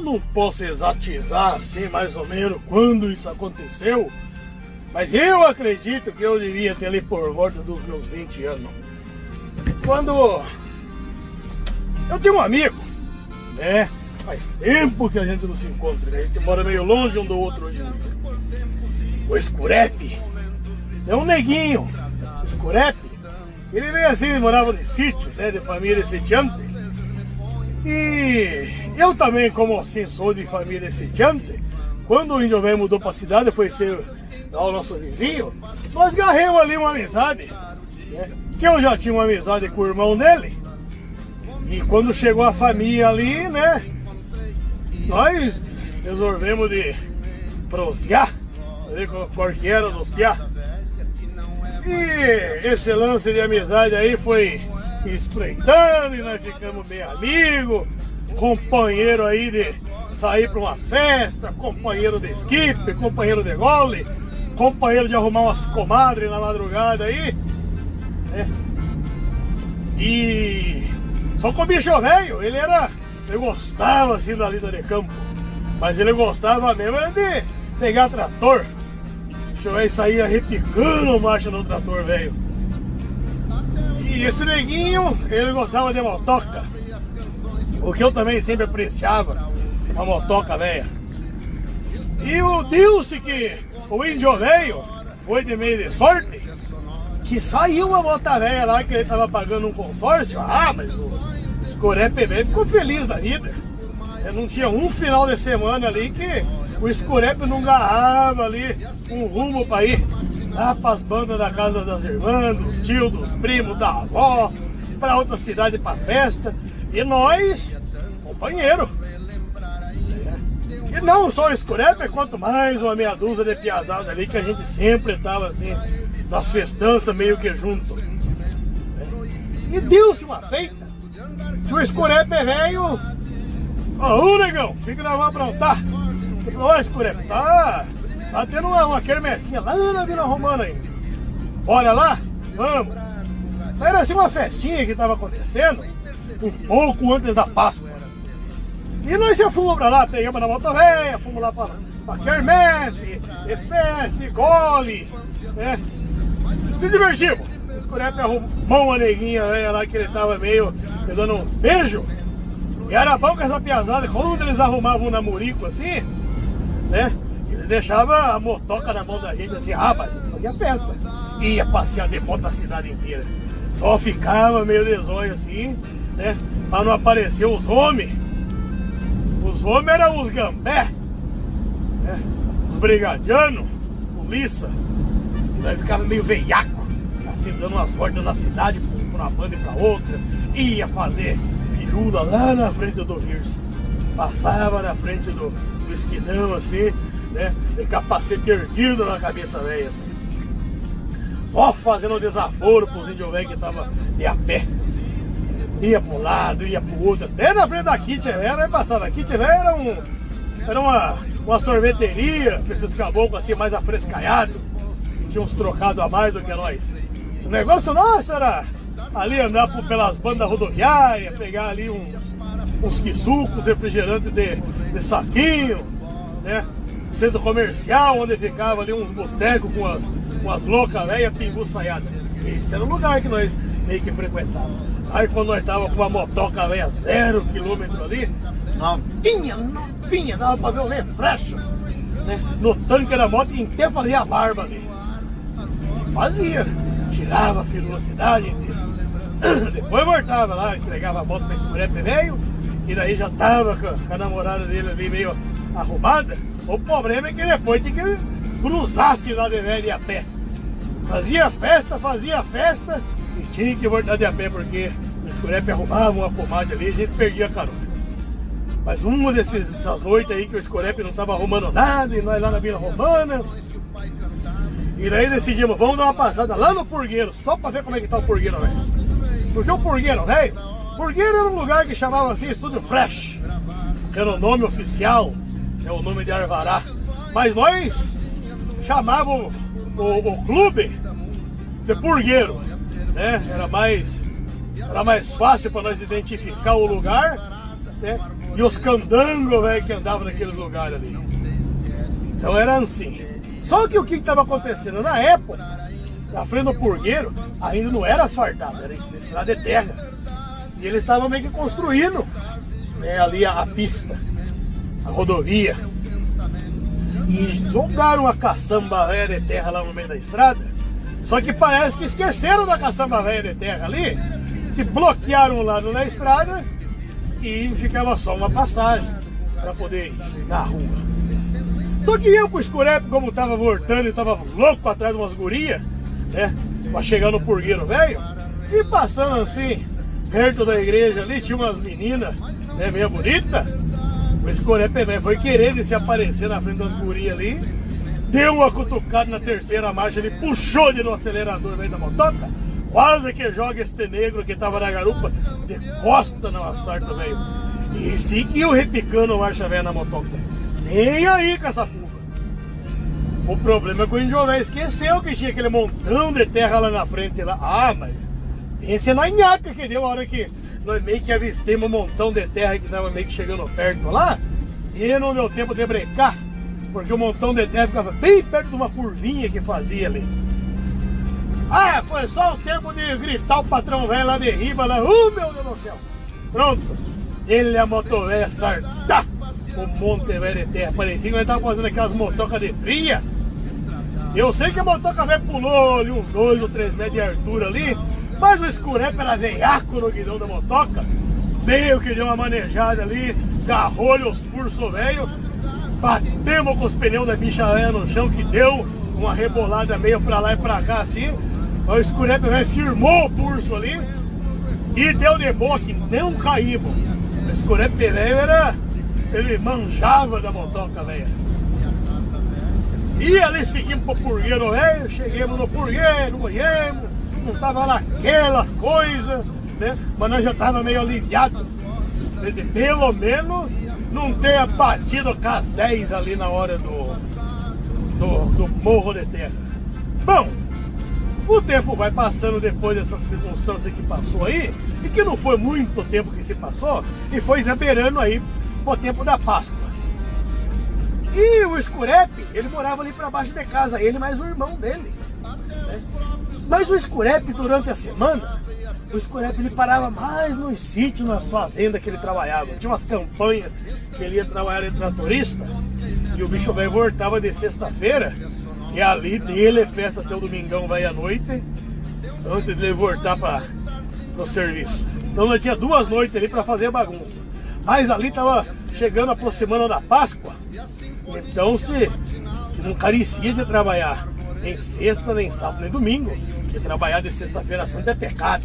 não posso exatizar assim mais ou menos quando isso aconteceu, mas eu acredito que eu devia ter ali por volta dos meus 20 anos. Quando eu tinha um amigo, né? Faz tempo que a gente não se encontra, né? A gente mora meio longe um do outro hoje em dia. O Escurepe é um neguinho. O Escurepe, ele veio assim, ele morava em sítio, né? De família sitiante. E eu também, como assim, sou de família sitiante, quando o índio velho mudou para a cidade, foi ser o nosso vizinho, nós garremos ali uma amizade, né? Que eu já tinha uma amizade com o irmão dele. E quando chegou a família ali, né? Nós resolvemos de prosear, ver qual que era dos piá. E esse lance de amizade aí foi espreitando e nós ficamos bem amigos, companheiro aí de sair para umas festas, companheiro de esquipe, companheiro de gole, companheiro de arrumar umas comadres na madrugada aí, né? E só que o bicho velho, ele gostava assim da lida de campo, mas ele gostava mesmo de pegar trator. O bicho velho saía repicando marcha no trator velho. E esse neguinho, ele gostava de motoca, o que eu também sempre apreciava, uma motoca velha. E o disse que o índio velho foi de meio de sorte, que saiu uma moto velha lá que ele estava pagando um consórcio. Ah, mas o Escurepe velho ficou feliz da vida. Não tinha um final de semana ali que o Escurepe não garrava ali um rumo para ir lá para as bandas da casa das irmãs, dos tios, dos primos, da avó, para outra cidade para festa. E nós, companheiro. E não só o Escurepe, quanto mais uma meia dúzia de piazada ali que a gente sempre estava assim, nas festanças meio que junto. E deu-se uma feita que o Escurepe velho. Ô negão, fica lá, vamos aprontar. Ô Escurepe, tá tendo uma quermessinha lá na Vila Romana aí. Bora lá? Vamos. Era assim uma festinha que estava acontecendo um pouco antes da Páscoa. E nós já fomos pra lá, pegamos na moto velha, fomos lá pra quermesse, e festa, e gole, né? Se divertimos. O Escurepe arrumou uma neguinha velha lá que ele tava meio dando uns beijos. E era bom que essa piazada, quando eles arrumavam um namorico assim, né? Eles deixavam a motoca na mão da gente assim, rapaz, fazia festa. Ia passear de moto a cidade inteira. Só ficava meio de zóio assim, né? Pra não aparecer os homens. Os homens eram os gambé, né? Os brigadianos, os polícia. E nós ficava meio veiaco, assim, dando umas voltas na cidade, por uma banda e pra outra. Ia fazer firula lá na frente do Hirsch. Passava na frente do esquinão, assim, né? De capacete erguido na cabeça velha, assim. Só fazendo desaforo pros índios velhos que estavam de a pé. Ia para um lado, ia para o outro, até na frente da Kit Velha, aí passava. A Kit Velha era uma sorveteria, com esses caboclos assim mais afrescalhados, que tinha uns trocados a mais do que nós. O negócio nosso era ali andar pelas bandas rodoviárias, pegar ali uns quisucos, refrigerantes de saquinho, né? Centro comercial, onde ficava ali uns botecos com as loucas velhas pinguçaiadas. Esse era o lugar que nós meio que frequentávamos. Aí quando nós tava com uma motoca velha 0 km ali, novinha, dava pra ver o refresco, né? No tanque da moto e até fazia a barba ali. Fazia, tirava a firula da cidade inteira. Depois voltava lá, entregava a moto pra Escurepe velho, e daí já tava com a namorada dele ali meio arrumada. O problema é que depois tinha que cruzar a cidade velha a pé. Fazia festa e tinha que voltar de a pé porque o Escurepe arrumava uma pomada ali e a gente perdia a carona. Mas uma dessas noites aí que o Escurepe não estava arrumando nada e nós lá na Vila Romana. E daí decidimos, vamos dar uma passada lá no Purgueiro, só pra ver como é que tá o Purgueiro velho. Porque o Purgueiro velho, Purgueiro era um lugar que chamava assim Estúdio Flash, que era o nome oficial, é o nome de Arvará. Mas nós chamávamos o clube de Purgueiro, né? Era mais fácil para nós identificar o lugar né? E os candangos, velho, que andavam naqueles lugares ali. Então era assim. Só que o que estava acontecendo na época, na frente do Purgueiro, ainda não era asfaltado, era estrada de terra. E eles estavam meio que construindo, né, ali a pista, a rodovia. E jogaram a caçamba velha de terra lá no meio da estrada. Só que parece que esqueceram da caçamba velha de terra ali, que bloquearam o lado da estrada e ficava só uma passagem para poder ir na rua. Só que eu com o Escurepe, como tava voltando e tava louco atrás de umas gurias, né, pra chegar no Purgueiro velho, e passando assim, perto da igreja ali, tinha umas meninas, né, meio bonitas. O Escurepe velho foi querendo se aparecer na frente das gurias ali, deu uma cutucada na terceira marcha, ele puxou no acelerador velho da motoca, quase que joga este negro que tava na garupa de costa no asfalto velho. E seguiu repicando marcha velha na motoca. Nem aí com essa fuga. O problema é que o índio velho esqueceu que tinha aquele montão de terra lá na frente lá. Ah, mas pense na nhaca que deu a hora que nós meio que avistemos um montão de terra que tava meio que chegando perto lá. E não deu tempo de brecar, porque o montão de terra ficava bem perto de uma curvinha que fazia ali. Ah, foi só o tempo de gritar o patrão velho lá de riba, lá. Meu Deus do céu. Pronto. Ele e a moto velha sartar o monte velho de terra. Parecia que ele tava fazendo aquelas motocas de fria. Eu sei que a motoca velha pulou ali uns 2 ou 3 metros de altura ali, mas o Escurepe era veiaco no guidão da motoca. Meio que deu uma manejada ali, agarrou-lhe os pulsos velho, batemos com os pneus da bicha velha no chão, que deu uma rebolada meio pra lá e pra cá assim. O Escurepe velho firmou o pulso ali e deu de boa que não caímos. O Escurepe velho ele manjava da motoca velha. E ali seguimos pro Purgueiro velho, chegamos no Purgueiro, olhamos, não tava lá aquelas coisas, né? Mas nós já tava meio aliviados de pelo menos não ter batido com as 10 ali na hora do morro de terra. Bom, o tempo vai passando depois dessa circunstância que passou aí, e que não foi muito tempo que se passou, e foi exagerando aí pro tempo da Páscoa. E o Escurepe, ele morava ali para baixo de casa, ele mais o irmão dele, né? Mas o Escurepe, durante a semana, o Escurepe ele parava mais nos sítios, nas fazendas que ele trabalhava. Tinha umas campanhas que ele ia trabalhar de tratorista, e o bicho velho voltava de sexta-feira, e ali dele é festa até o domingão vai à noite, antes de ele voltar para o serviço. Então nós tinha 2 noites ali para fazer bagunça. Mas ali estava chegando, aproximando da Páscoa, então se não carecia de trabalhar nem sexta, nem sábado, nem domingo, porque trabalhar de sexta-feira santa é pecado.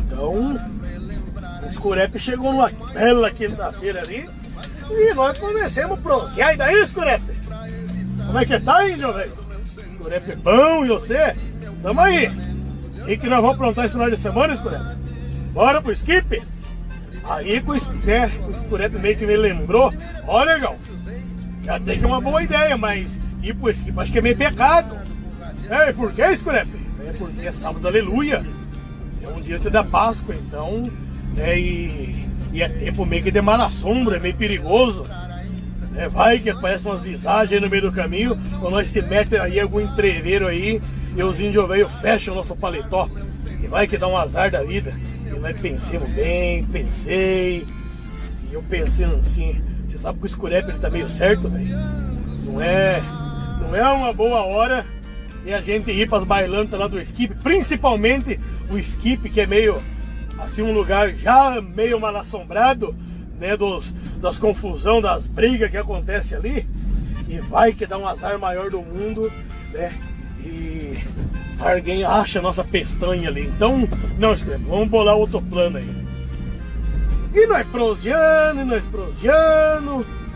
Então o Escurepe chegou numa bela quinta-feira ali e nós começamos a prosear. E daí, Escurepe? Como é que tá, índio, velho? Escurepe bom, e você? Tamo aí. E que nós vamos aprontar esse final de semana, Escurepe? Bora pro skip? Aí com o Escurepe meio que me lembrou, ó, legal, já tem que é uma boa ideia, mas ir pro skip acho que é meio pecado. É, por que, Escurepe? É porque é sábado, aleluia, é um dia antes da Páscoa, então, e é tempo meio que de mar na sombra, é meio perigoso. Vai que aparecem umas visagens aí no meio do caminho, ou nós se metem aí algum entreveiro aí, e os índios velho fecham o nosso paletó, e vai que dá um azar da vida. E nós pensamos bem, pensei, e eu pensando assim, você sabe que o Escurepe ele tá meio certo, velho? Não é uma boa hora de a gente ir para as bailantas lá do skip, principalmente o skip, que é meio, assim, um lugar já meio mal assombrado, né, das confusão, das brigas que acontecem ali, e vai que dá um azar maior do mundo, né, e alguém acha a nossa pestana ali. Então, não, Escurepe, vamos bolar outro plano aí. E nós proseando,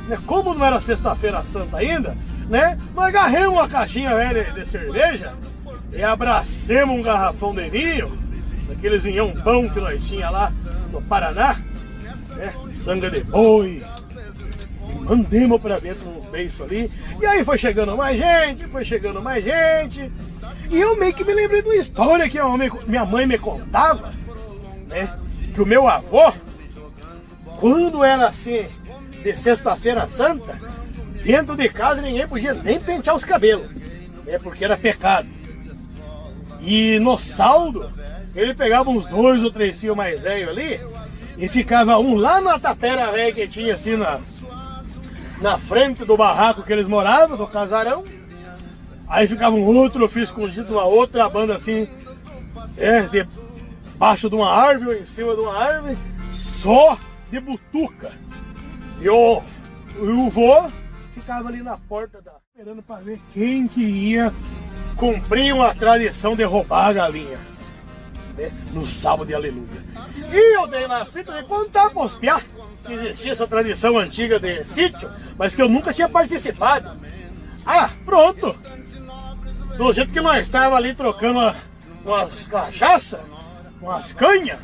né, como não era sexta-feira santa ainda, né, nós agarramos uma caixinha velha de cerveja e abracemos um garrafão de vinho, daqueles vinhão bom que nós tinha lá no Paraná, né, sangue de boi, e mandemos pra dentro uns beiços ali, e aí foi chegando mais gente, e eu meio que me lembrei de uma história que minha mãe me contava, né, que o meu avô, quando era assim, de sexta-feira santa, dentro de casa ninguém podia nem pentear os cabelos, né, porque era pecado. E no saldo, ele pegava uns 2 ou 3 fios mais velhos ali, e ficava um lá na tapera velha que tinha assim na frente do barraco que eles moravam, do casarão. Aí ficava um outro fio escondido numa outra banda assim, debaixo de uma árvore ou em cima de uma árvore, só de butuca. E o vô ficava ali na porta esperando para ver quem que ia cumprir uma tradição de roubar a galinha, né, no sábado de aleluia. E eu dei na fita de contar para os piá que existia essa tradição antiga de sítio, mas que eu nunca tinha participado. Ah, pronto! Do jeito que nós estávamos ali trocando umas cachaça, umas canhas,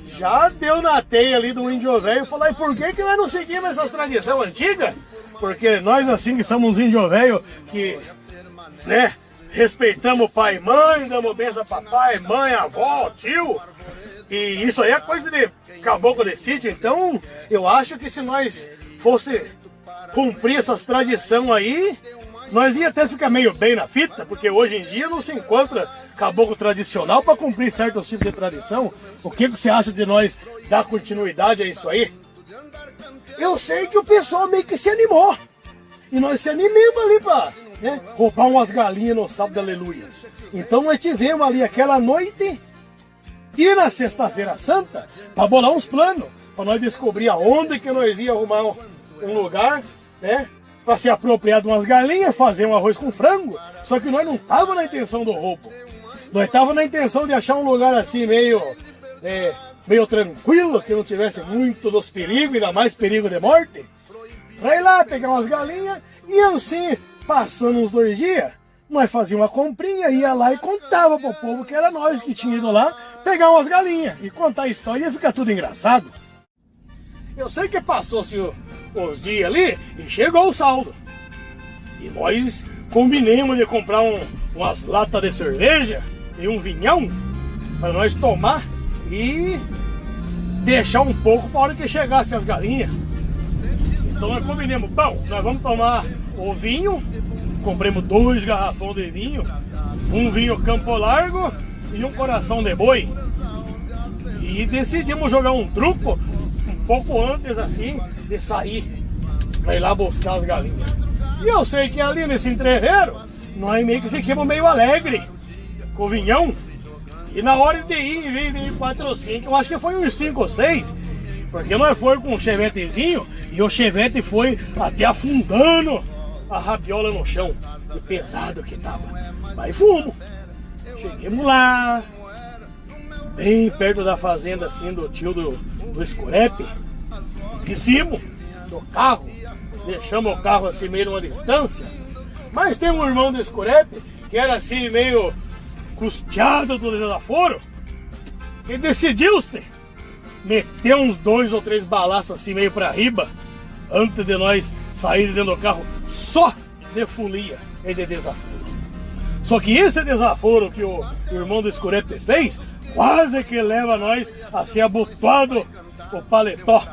já deu na teia ali do índio velho e falou: e por que nós não seguimos essas tradições antigas? Porque nós assim que somos índio velho, que, né, respeitamos pai e mãe, damos benção a papai, mãe, avó, tio, e isso aí é coisa de caboclo de sítio. Então eu acho que se nós fosse cumprir essas tradições aí, nós ia até ficar meio bem na fita, porque hoje em dia não se encontra caboclo tradicional para cumprir certos tipos de tradição. O que você acha de nós dar continuidade a isso aí? Eu sei que o pessoal meio que se animou, e nós se animamos ali para, né, roubar umas galinhas no sábado, aleluia. Então nós tivemos ali aquela noite e na sexta-feira santa para bolar uns planos, para nós descobrir aonde que nós ia arrumar um lugar, né, para se apropriar de umas galinhas, fazer um arroz com frango. Só que nós não tava na intenção do roubo, nós tava na intenção de achar um lugar assim meio tranquilo, que não tivesse muito dos perigos, ainda mais perigo de morte, para ir lá pegar umas galinhas. E assim, passando uns 2 dias, nós fazíamos uma comprinha, ia lá e contava pro povo que era nós que tinha ido lá pegar umas galinhas. E contar a história ia ficar tudo engraçado. Eu sei que passou-se os dias ali e chegou o saldo. E nós combinamos de comprar umas latas de cerveja e um vinhão para nós tomar e deixar um pouco para a hora que chegasse as galinhas. Então nós combinamos: bom, nós vamos tomar o vinho. Compramos 2 garrafões de vinho, um vinho Campo Largo e um coração de boi. E decidimos jogar um truco um pouco antes assim de sair para ir lá buscar as galinhas. E eu sei que ali nesse entreveiro nós meio que ficamos meio alegre com o vinhão. E na hora de ir, em vez de ir 4 ou 5, eu acho que foi uns 5 ou 6, porque nós fomos com um chevetezinho e o chevette foi até afundando a rabiola no chão, de pesado que tava. Mas fomos. Chegamos lá, bem perto da fazenda assim do tio do Escurepe. Descemos do carro, deixamos o carro assim meio numa distância. Mas tem um irmão do Escurepe que era assim meio custeado do desaforo, e decidiu-se meter uns 2 ou 3 balaços assim meio pra riba, antes de nós sair dentro do carro, só de folia e de desaforo. Só que esse desaforo que o irmão do Escurepe fez, quase que leva nós a ser abotoado o paletó.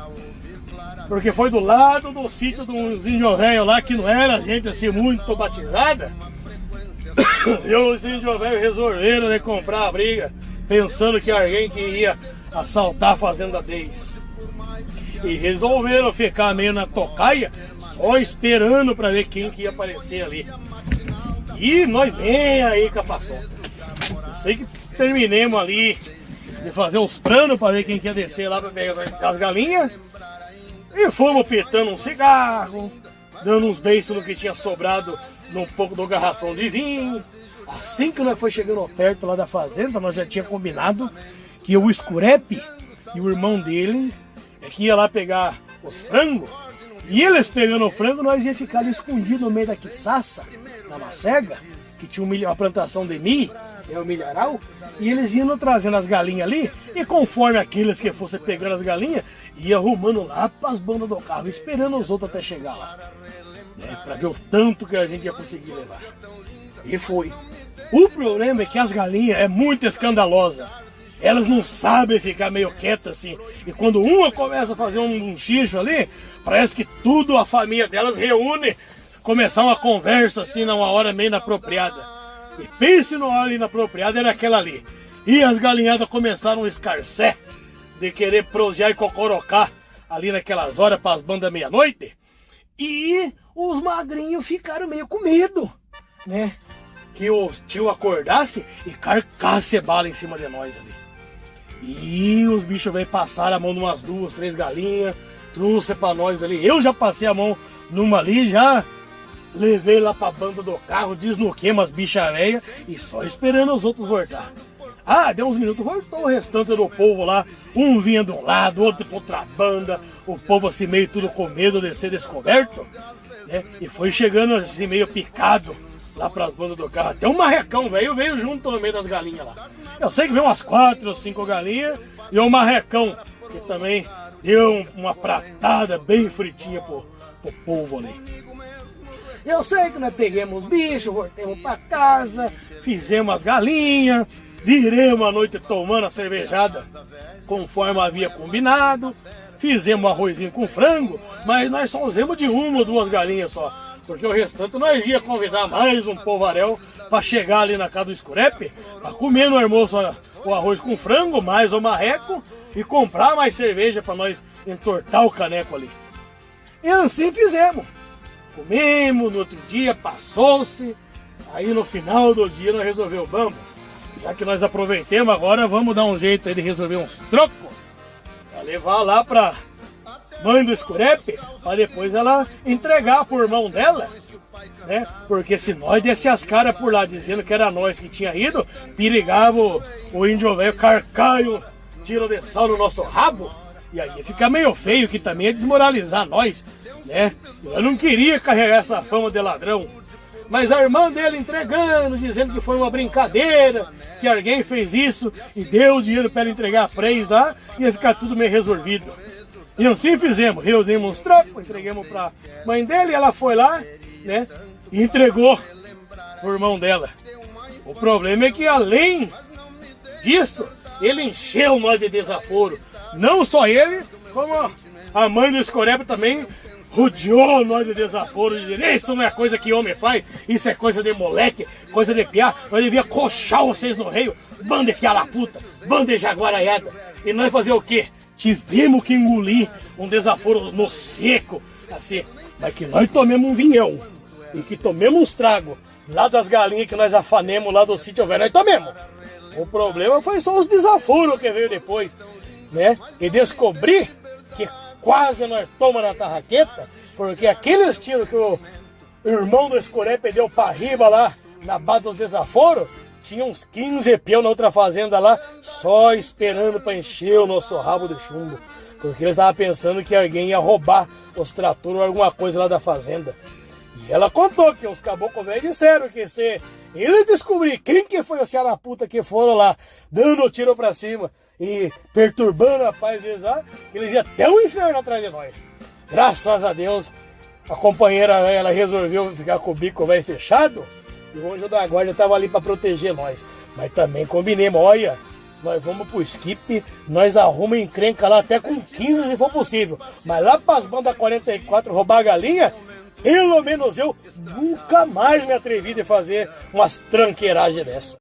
Porque foi do lado do sítio de uns índios velhos lá, que não era gente assim muito batizada. E os índios velhos resolveram de comprar a briga, pensando que alguém que ia assaltar a fazenda deles. E resolveram ficar meio na tocaia, só esperando para ver quem que ia aparecer ali. E nós nem aí com a paçoca. Eu sei que terminemos ali de fazer os planos para ver quem que ia descer lá para pegar as galinhas. E fomos pitando um cigarro, dando uns beijos no que tinha sobrado num pouco do garrafão de vinho. Assim que nós foi chegando perto lá da fazenda, nós já tinha combinado que o Escurepe e o irmão dele que ia lá pegar os frangos. E eles pegando o frango, nós ia ficar ali escondido no meio da quiçaça, na macega, que tinha uma plantação de milho, o milharal, e eles iam trazendo as galinhas ali, e conforme aqueles que fossem pegando as galinhas, ia arrumando lá para as bandas do carro, esperando os outros até chegar lá, né, para ver o tanto que a gente ia conseguir levar. E foi. O problema é que as galinhas é muito escandalosa. elas não sabem ficar meio quietas assim. E quando uma começa a fazer um xixo ali, parece que tudo a família delas reúne, começar uma conversa assim numa hora meio inapropriada. E pense numa hora inapropriada, era aquela ali. E as galinhadas começaram a escarcer de querer prosear e cocorocar ali naquelas horas para as bandas meia-noite. E os magrinhos ficaram meio com medo, né? Que o tio acordasse e carcasse bala em cima de nós ali. E os bichos veio passar a mão numas 2, 3 galinhas, trouxe pra nós ali. Eu já passei a mão numa ali, já levei lá pra banda do carro, desnuquemos as bichas velhas e só esperando os outros voltar. Ah, deu uns minutos, voltou o restante do povo lá, um vinha de um lado, outro pra outra banda, o povo assim meio tudo com medo de ser descoberto, né? E foi chegando assim meio picado lá pras bandas do carro. Até um marrecão veio junto no meio das galinhas lá. Eu sei que veio umas 4 ou 5 galinhas e um marrecão que também deu uma pratada bem fritinha pro povo ali. Eu sei que nós pegamos os bichos, voltamos pra casa, fizemos as galinhas, viremos a noite tomando a cervejada conforme havia combinado, fizemos arrozinho com frango, mas nós só usamos de 1 ou 2 galinhas só, porque o restante nós ia convidar mais um povaréu para chegar ali na casa do Escurepe, para comer no almoço o arroz com frango, mais o marreco, e comprar mais cerveja para nós entortar o caneco ali. E assim fizemos. Comemos, no outro dia passou-se, aí no final do dia nós resolvemos, vamos, já que nós aproveitemos agora, vamos dar um jeito aí de resolver uns trocos, para levar lá pra mãe do Escurepe, para depois ela entregar por mão dela, né? Porque se nós desse as caras por lá dizendo que era nós que tinha ido, perigava o índio velho carcaio, tiro de sal no nosso rabo, e aí ia ficar meio feio, que também ia desmoralizar nós, né? Eu não queria carregar essa fama de ladrão. Mas a irmã dele entregando, dizendo que foi uma brincadeira, que alguém fez isso e deu o dinheiro para ela entregar a prês lá, ia ficar tudo meio resolvido. E assim fizemos, reunimos uns trocos, entregamos para a mãe dele, e ela foi lá, né, e entregou o irmão dela. O problema é que além disso, ele encheu nós de desaforo. Não só ele, como a mãe do Escurepe também rodeou nós de desaforo, de dizer, isso não é coisa que homem faz, isso é coisa de moleque, coisa de piá, nós devia coxar vocês no reio, banda de fiar puta, banda de jaguaraiada. E nós fazer o quê? Tivemos que engolir um desaforo no seco, assim, mas que nós tomemos um vinhão, e que tomemos uns tragos, lá das galinhas que nós afanemos lá do sítio velho, nós tomemos. O problema foi só os desaforos que veio depois, né? E descobri que quase nós tomamos na tarraqueta, porque aqueles tiros que o irmão do Escurepe deu pra riba lá, na base dos desaforos, tinha uns 15 peão na outra fazenda lá, só esperando pra encher o nosso rabo de chumbo, porque eles estavam pensando que alguém ia roubar os tratores ou alguma coisa lá da fazenda. E ela contou que os caboclos velhos disseram que se eles descobrirem quem que foi o Cearaputa que foram lá, dando o tiro pra cima e perturbando a paz deles lá, eles iam até o inferno atrás de nós. Graças a Deus, a companheira velha, ela resolveu ficar com o bico velho fechado, e o anjo da guarda estava ali para proteger nós. Mas também combinemos, olha, nós vamos pro skip, nós arrumamos encrenca lá até com 15 se for possível, mas lá para as bandas 44 roubar a galinha, pelo menos eu nunca mais me atrevi de fazer umas tranqueiragens dessa.